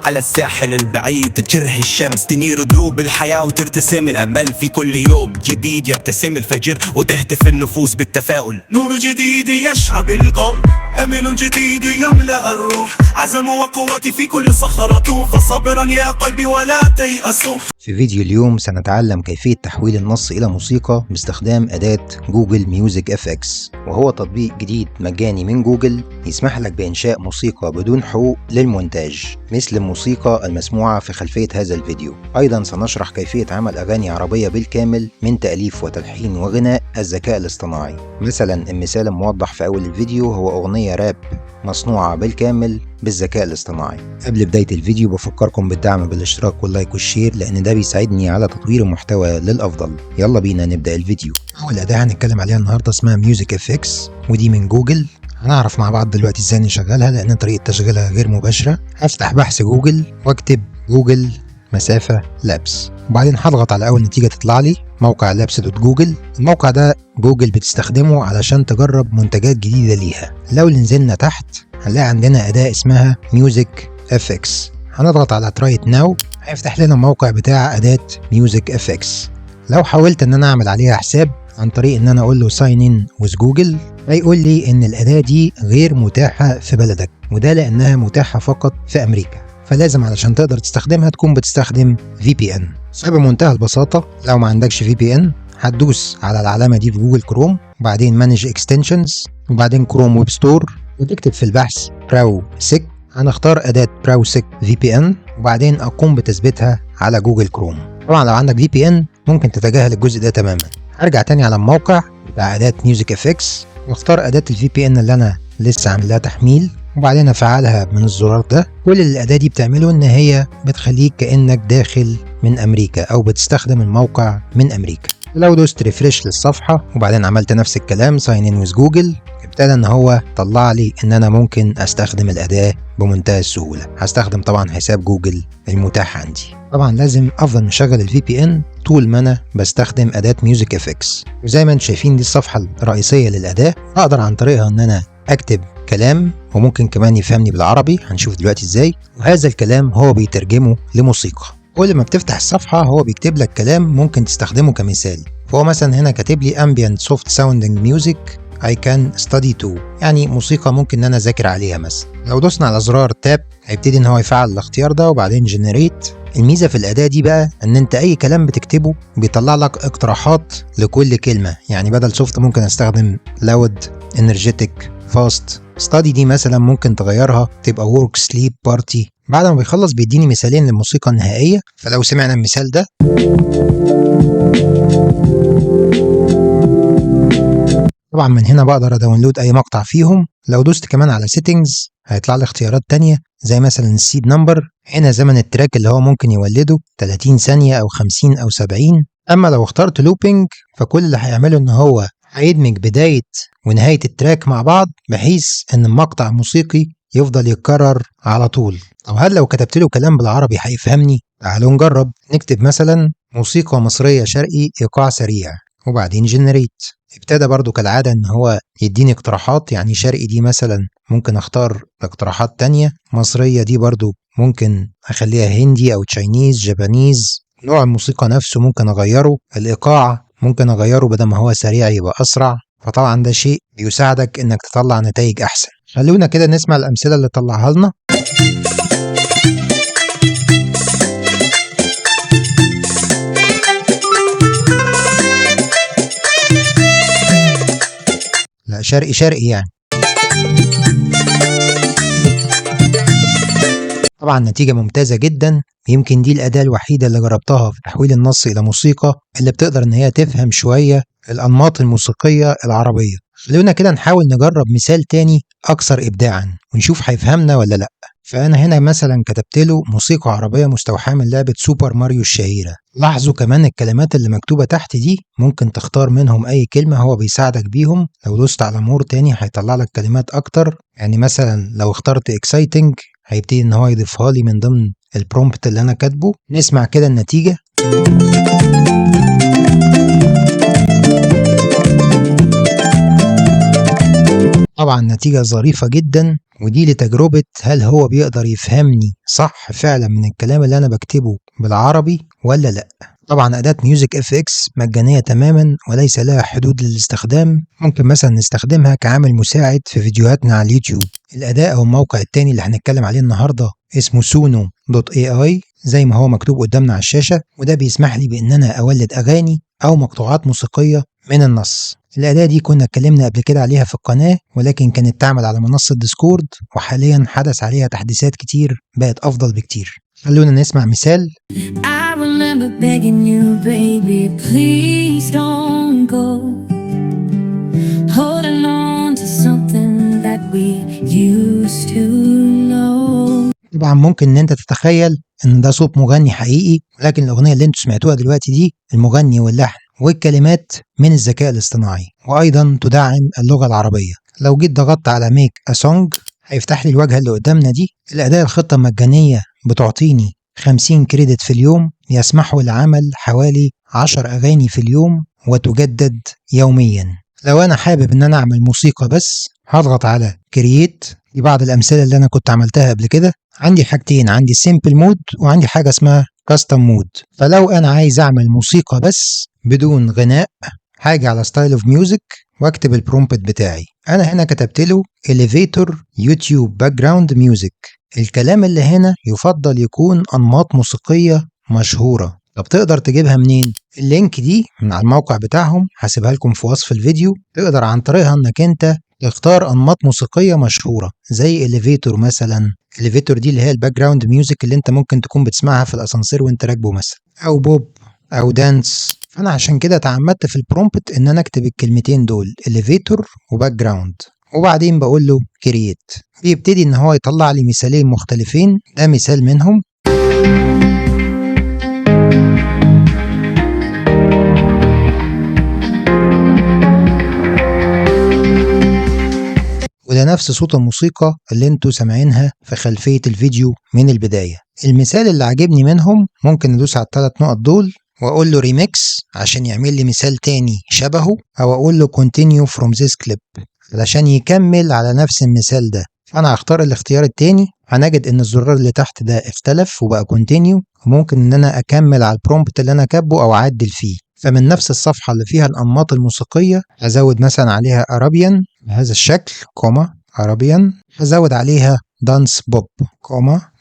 على الساحل البعيد تجره الشمس تنير دروب الحياة وترتسم الأمل في كل يوم جديد يبتسم الفجر وتهتف النفوس بالتفاؤل. نور جديد يشعب القوم، أمل جديد يملأ الروح، عزم وقوة في كل صخرة، فصبرا يا قلبي ولا تيأسوا. في فيديو اليوم سنتعلم كيفية تحويل النص إلى موسيقى باستخدام أداة جوجل ميوزك اف اكس، وهو تطبيق جديد مجاني من جوجل يسمح لك بإنشاء موسيقى بدون حقوق للمونتاج مثل الموسيقى المسموعة في خلفية هذا الفيديو. أيضا سنشرح كيفية عمل أغاني عربية بالكامل من تأليف وتلحين وغناء الذكاء الاصطناعي. مثلا المثال الموضح في أول الفيديو هو أغنية راب مصنوعة بالكامل بالذكاء الاصطناعي. قبل بداية الفيديو بفكركم بالدعم بالاشتراك واللايك والشير لأن ده بيساعدني على تطوير المحتوى للأفضل. يلا بينا نبدأ الفيديو. أول أداة هنتكلم عليها النهاردة اسمها ميوزك اف اكس، ودي من جوجل. هنعرف مع بعض دلوقتي ازاي نشغلها لأن طريقة تشغيلها غير مباشرة. هفتح بحث جوجل واكتب جوجل مسافة لابس، وبعدين هضغط على أول نتيجة تطلع لي موقع لابس دوت جوجل. الموقع ده جوجل بتستخدمه علشان تجرب منتجات جديدة ليها. لو نزلنا تحت هنلاقي عندنا أداة اسمها ميوزك اف اكس، هنضغط على ترايت ناو هيفتح لنا الموقع بتاع أداة ميوزك اف اكس. لو حاولت ان انا اعمل عليها حساب عن طريق ان انا اقول له ساين ان ويز جوجل هيقول لي ان الأداة دي غير متاحة في بلدك، وده لأنها متاحة فقط في أمريكا، فلازم علشان تقدر تستخدمها تكون بتستخدم VPN. بمنتهى البساطة لو ما عندكش VPN هتدوس على العلامة دي في جوجل كروم، وبعدين مانج اكستنشنز، وبعدين كروم ويب ستور، وتكتب في البحث براو سيك. هنختار أداة براو سيك VPN وبعدين أقوم بتثبيتها على جوجل كروم. طبعا لو عندك VPN ممكن تتجاهل الجزء ده تماما. هرجع تاني على الموقع بتاع أداة ميوزك اف اكس واختار أداة VPN اللي أنا لسه عامل لها تحميل، وبعدين افعلها من الزرار ده. كل اللي الأداة دي بتعمله ان هي بتخليك كأنك داخل من امريكا او بتستخدم الموقع من امريكا. لو دوست ريفريش للصفحة وبعدين عملت نفس الكلام ساين ان ويز جوجل، ابتدى ان هو طلع لي ان انا ممكن استخدم الأداة بمنتهى السهولة. هستخدم طبعا حساب جوجل المتاح عندي. طبعا لازم افضل مشغل VPN طول ما انا بستخدم أداة ميوزك اف اكس. وزي ما انتم شايفين دي الصفحة الرئيسية للأداة، اقدر عن طريقها ان انا اكتب كلام وممكن كمان يفهمني بالعربي، هنشوف دلوقتي ازاي، وهذا الكلام هو بيترجمه لموسيقى. كل ما بتفتح الصفحة هو بيكتب لك كلام ممكن تستخدمه كمثال. فهو مثلا هنا كاتب لي ambient soft sounding music I can study to، يعني موسيقى ممكن ان انا اذاكر عليها مثلا. لو دوسنا على زرار تاب هيبتدي ان هو يفعل الاختيار ده وبعدين generate. الميزة في الأداة دي بقى ان انت اي كلام بتكتبه بيطلع لك اقتراحات لكل كلمة. يعني بدل soft ممكن استخدم loud energetic fast. study دي مثلا ممكن تغيرها تبقى work sleep party. بعد ما بيخلص بيديني مثالين للموسيقى النهائية. فلو سمعنا المثال ده طبعا من هنا بقدر اداونلود اي مقطع فيهم. لو دوست كمان على settings هيطلع لي اختيارات تانية زي مثلا السيد نمبر، هنا زمن التراك اللي هو ممكن يولده 30 ثانية او 50 او 70. اما لو اخترت لوبينج فكل اللي هيعمله ان هو هيدمج بداية ونهاية التراك مع بعض بحيث ان المقطع الموسيقي يفضل يتكرر على طول. طب هل لو كتبت له كلام بالعربي هيفهمني؟ تعالوا نجرب. نكتب مثلا موسيقى مصرية شرقي ايقاع سريع وبعدين جنريت. ابتدى برضو كالعادة ان هو يديني اقتراحات، يعني شرقي دي مثلا ممكن اختار اقتراحات تانية، مصرية دي برضو ممكن اخليها هندي او تشاينيز جابانيز. نوع الموسيقى نفسه ممكن اغيره، الايقاع ممكن اغيره بدل ما هو سريع يبقى اسرع. فطبعا ده شيء بيساعدك انك تطلع نتائج احسن. خلونا كده نسمع الامثلة اللي طلعها لنا. لا شرقي شرقي يعني. طبعا نتيجة ممتازة جدا. يمكن دي الأداة الوحيدة اللي جربتها في تحويل النص إلى موسيقى اللي بتقدر إن هي تفهم شوية الأنماط الموسيقية العربية. خلونا كده نحاول نجرب مثال تاني أكثر إبداعا ونشوف هيفهمنا ولا لأ. فأنا هنا مثلا كتبت له موسيقى عربية مستوحاة من لعبة سوبر ماريو الشهيرة. لاحظوا كمان الكلمات اللي مكتوبة تحت دي ممكن تختار منهم أي كلمة هو بيساعدك بيهم. لو دوست على مور تاني هيطلع لك كلمات أكتر. يعني مثلا لو اخترت exciting هيبتدي إن هو يضيفها لي من ضمن البرومبت اللي أنا كاتبه. نسمع كده النتيجة. طبعا نتيجة ظريفة جدا، ودي لتجربة هل هو بيقدر يفهمني صح فعلا من الكلام اللي أنا بكتبه بالعربي ولا لأ. طبعا أداة ميوزك اف اكس مجانية تماما وليس لها حدود للاستخدام، ممكن مثلا نستخدمها كعامل مساعد في فيديوهاتنا على اليوتيوب. الأداة أو الموقع التاني اللي هنتكلم عليه النهاردة اسمه suno.ai زي ما هو مكتوب قدامنا على الشاشة، وده بيسمح لي بإن أنا أولد أغاني أو مقطوعات موسيقية من النص. الأداة دي كنا اتكلمنا قبل كده عليها في القناة، ولكن كانت تعمل على منصة ديسكورد، وحاليا حدث عليها تحديثات كتير بقت أفضل بكتير. خلونا نسمع مثال. I remember begging you, baby, please don't go. Holding on to something that we used to know. طبعا ممكن ان انت تتخيل ان ده صوت مغني حقيقي، ولكن الاغنيه اللي انتوا سمعتوها دلوقتي دي المغني واللحن والكلمات من الذكاء الاصطناعي، وايضا تدعم اللغه العربيه. لو جيت ضغطت على ميك ا سونج هيفتح لي الواجهه اللي قدامنا دي. الاداه الخطه مجانيه بتعطيني 50 كريدت في اليوم يسمحوا لعمل حوالي 10 اغاني في اليوم وتجدد يوميا. لو انا حابب ان انا اعمل موسيقى بس هضغط على كرييت. دي بعض الامثله اللي انا كنت عملتها قبل كده. عندي حاجتين، عندي سيمبل مود وعندي حاجه اسمها كاستم مود. فلو انا عايز اعمل موسيقى بس بدون غناء هاجي على ستايل اوف ميوزك واكتب البرومبت بتاعي. انا هنا كتبت له elevator يوتيوب باك جراوند ميوزك. الكلام اللي هنا يفضل يكون انماط موسيقيه مشهوره. طب تقدر تجيبها منين؟ اللينك دي من على الموقع بتاعهم، هسيبها لكم في وصف الفيديو. تقدر عن طريقها انك انت تختار انماط موسيقيه مشهوره زي elevator مثلا. elevator دي اللي هي الباك جراوند ميوزك اللي انت ممكن تكون بتسمعها في الاسانسير وانت راكبه مثلا، او بوب او دانس. فانا عشان كده تعمدت في البرومبت ان انا اكتب الكلمتين دول elevator وباك جراوند، وبعدين بقول له كرييت. بيبتدي ان هو يطلع لي مثالين مختلفين، ده مثال منهم. وده نفس صوت الموسيقى اللي انتوا سامعينها في خلفية الفيديو من البداية. المثال اللي عجبني منهم ممكن ندوس على ال3 نقط دول واقول له ريميكس عشان يعمل لي مثال تاني شبهه، او اقول له continue from this clip علشان يكمل على نفس المثال ده. فانا هختار الاختيار التاني. هنجد ان الزرار اللي تحت ده اختلف وبقى continue، وممكن ان انا اكمل على البرومبت اللي انا كاتبه او اعدل فيه. فمن نفس الصفحة اللي فيها الأنماط الموسيقية هزود مثلا عليها أرابيان بهذا الشكل أرابيان، هزود عليها دانس بوب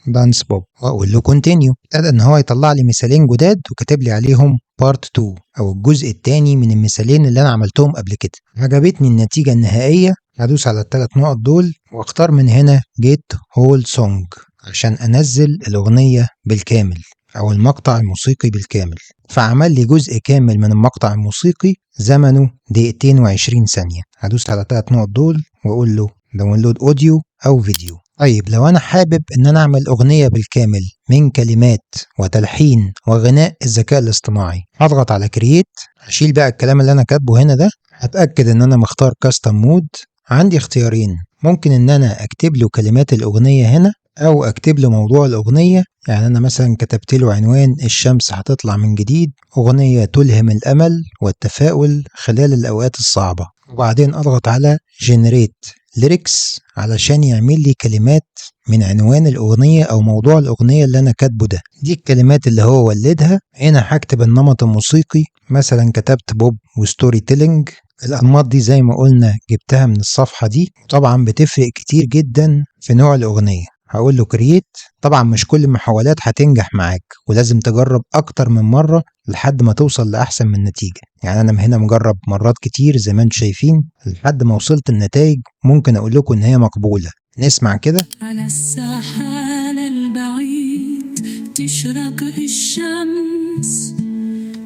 دانس بوب، وأقول له كونتينيو. ابتدى إن هو يطلع لي مثالين جداد وكاتب لي عليهم بارت 2 أو الجزء الثاني من المثالين اللي أنا عملتهم قبل كده. عجبتني النتيجة النهائية. هدوس على ال3 نقط دول واختار من هنا جيت هول سونج عشان أنزل الأغنية بالكامل أو المقطع الموسيقي بالكامل. فعمل لي جزء كامل من المقطع الموسيقي زمنه 2:20 ثانية. هدوس على 3 نقط دول وأقول له داونلود أوديو أو فيديو. طيب لو أنا حابب إن أنا أعمل أغنية بالكامل من كلمات وتلحين وغناء الذكاء الاصطناعي، هضغط على كرييت. هشيل بقى الكلام اللي أنا كاتبه هنا ده. هتأكد إن أنا مختار كاستم مود. عندي اختيارين، ممكن إن أنا أكتب له كلمات الأغنية هنا أو أكتب له موضوع الأغنية. يعني أنا مثلا كتبت له عنوان الشمس هتطلع من جديد، أغنية تلهم الأمل والتفاؤل خلال الأوقات الصعبة، وبعدين أضغط على Generate Lyrics علشان يعمل لي كلمات من عنوان الأغنية أو موضوع الأغنية اللي أنا كاتبه ده. دي الكلمات اللي هو ولدها. هنا هكتب النمط الموسيقي، مثلا كتبت بوب وستوري تيلينج. الأنماط دي زي ما قلنا جبتها من الصفحة دي، طبعا بتفرق كتير جدا في نوع الأغنية. هقول له كرييت. طبعا مش كل المحاولات هتنجح معاك، ولازم تجرب اكتر من مرة لحد ما توصل لأحسن من نتيجة. يعني انا هنا مجرب مرات كتير زي ما انتم شايفين لحد ما وصلت النتائج ممكن اقول لكم ان هي مقبولة. نسمع كده. على الساحل البعيد تشرق الشمس،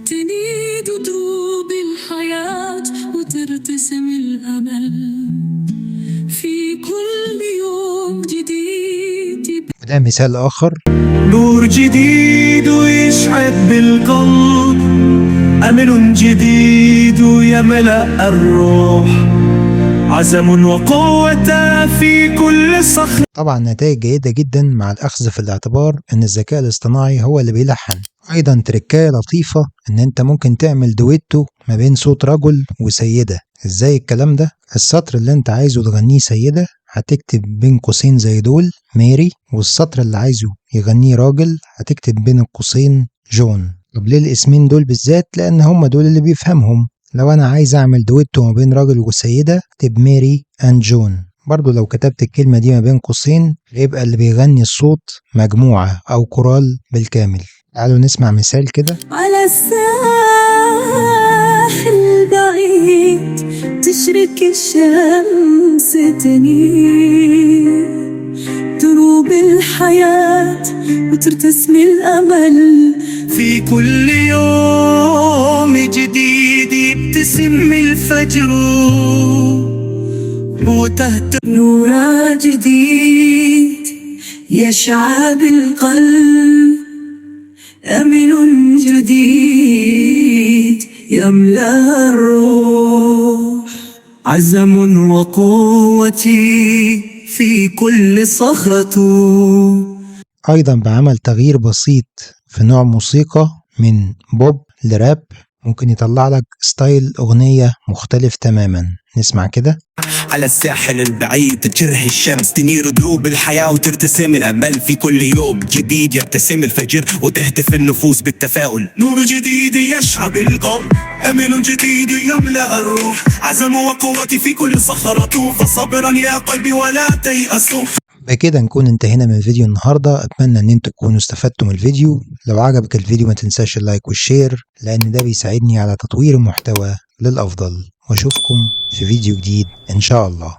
تنيد دروب الحياة وترتسم الأمل في كل يوم جديد. وده مثال آخر. نور جديد يشعل بالقلب، أمل جديد يملأ الروح، عزم وقوة في كل صخر. طبعا نتائج جيدة جدا مع الأخذ في الاعتبار أن الذكاء الاصطناعي هو اللي بيلحن، ايضا تركاية لطيفة ان انت ممكن تعمل دويتو ما بين صوت رجل وسيدة. ازاي الكلام ده؟ السطر اللي انت عايزه تغنيه سيدة هتكتب بين قوسين زي دول ماري، والسطر اللي عايزه يغنيه راجل هتكتب بين القوسين جون. طب ليه الاسمين دول بالذات؟ لان هم دول اللي بيفهمهم. لو انا عايز اعمل دويتو ما بين راجل وسيدة اكتب ماري اند جون. برضو لو كتبت الكلمة دي ما بين قوسين يبقى اللي بيغني الصوت مجموعة او كورال بالكامل. تعالوا نسمع مثال كده. على الساحل بعيد تشرق الشمس تنير دروب الحياة وترتسم الأمل في كل يوم جديد يبتسم الفجر وتهتم نور جديد يشعل بالقلب أمل جديد يملأ الروح عزم وقوتي في كل صخرة. ايضا بعمل تغيير بسيط في نوع موسيقى من بوب لراب ممكن يطلع لك ستايل اغنية مختلف تماما. نسمع كده. على الساحل البعيد تجرح الشمس تنير دروب الحياة وترتسم الأمل في كل يوم جديد يبتسم الفجر وتهتف النفوس بالتفاؤل. نور جديد يشعب القلب أمل جديد يملأ الروح عزم وقوتي في كل صخرة فصبرا يا قلبي ولا تيأسوا. بكده نكون انتهينا من فيديو النهاردة. اتمنى ان انتوا تكونوا استفدتوا من الفيديو. لو عجبك الفيديو ما تنساش اللايك والشير لان ده بيساعدني على تطوير المحتوى للأفضل، واشوفكم في فيديو جديد ان شاء الله.